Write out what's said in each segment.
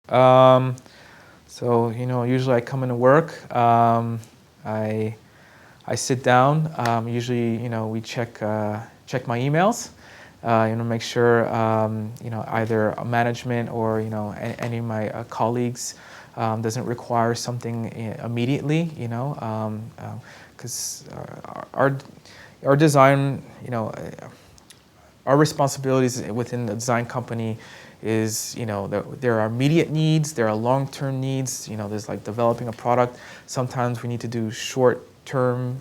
Um, so, usually I come into work, I sit down, usually, we check my emails, make sure, either management or, any of my colleagues doesn't require something immediately, because our design, our responsibilities within the design company is, there are immediate needs, there are long-term needs, there's like developing a product. Sometimes we need to do short-term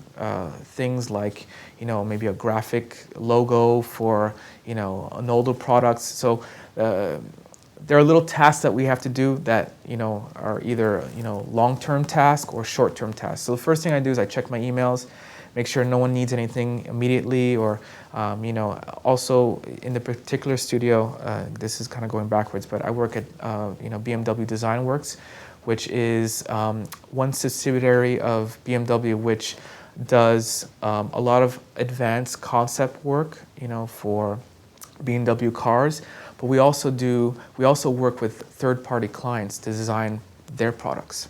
things like, maybe a graphic logo for, an older product. So there are little tasks that we have to do that, are either, long-term tasks or short-term tasks. So the first thing I do is I check my emails, make sure no one needs anything immediately, or, also in the particular studio, this is kind of going backwards, but I work at, BMW Design Works, which is one subsidiary of BMW, which does a lot of advanced concept work, for BMW cars. But we also work with third-party clients to design their products.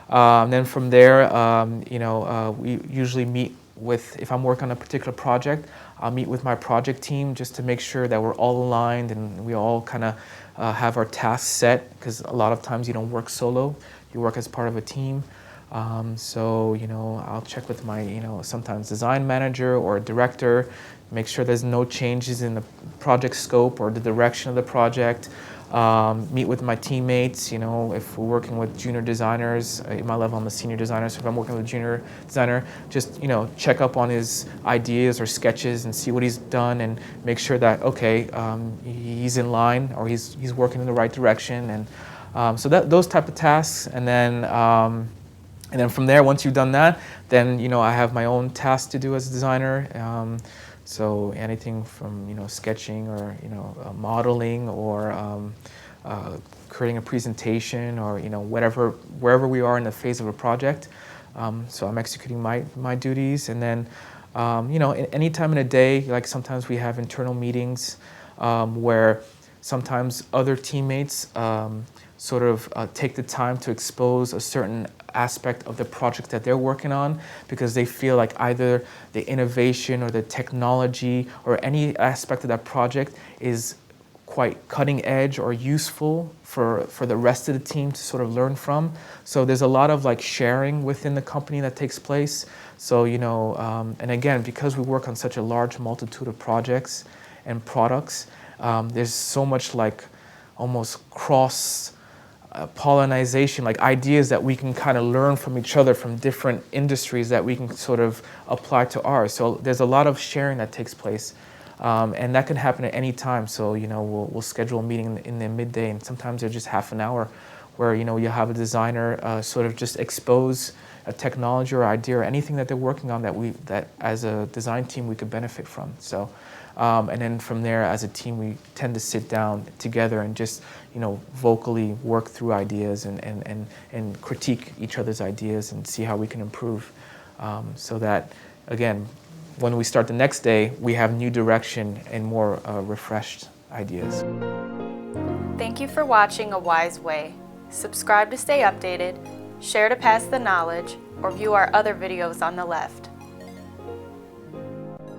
Then from there, we usually meet with, if I'm working on a particular project, I'll meet with my project team just to make sure that we're all aligned and we all kind of have our tasks set, because a lot of times you don't work solo, you work as part of a team. So, I'll check with my, sometimes design manager or director, make sure there's no changes in the project scope or the direction of the project. Meet with my teammates, if we're working with junior designers. At my level, I'm a senior designer, so if I'm working with a junior designer, just, check up on his ideas or sketches and see what he's done and make sure that, okay, he's in line or he's working in the right direction. And so those type of tasks. And then from there, once you've done that, then, I have my own tasks to do as a designer. So anything from, sketching or, modeling or creating a presentation or, wherever we are in the phase of a project. So I'm executing my duties. And then, any time in a day, like sometimes we have internal meetings where sometimes other teammates sort of take the time to expose a certain aspect of the project that they're working on, because they feel like either the innovation or the technology or any aspect of that project is quite cutting edge or useful for the rest of the team to sort of learn from. So there's a lot of like sharing within the company that takes place. So, and again, because we work on such a large multitude of projects and products, there's so much like almost cross pollination, like ideas that we can kind of learn from each other from different industries that we can sort of apply to ours. So there's a lot of sharing that takes place, and that can happen at any time. So we'll schedule a meeting in the midday, and sometimes they're just half an hour, where you have a designer sort of just expose a technology or idea or anything that they're working on that as a design team we could benefit from. So. And then from there, as a team, we tend to sit down together and just, vocally work through ideas and critique each other's ideas and see how we can improve. So that, again, when we start the next day, we have new direction and more refreshed ideas. Thank you for watching A Wise Way. Subscribe to stay updated, share to pass the knowledge, or view our other videos on the left.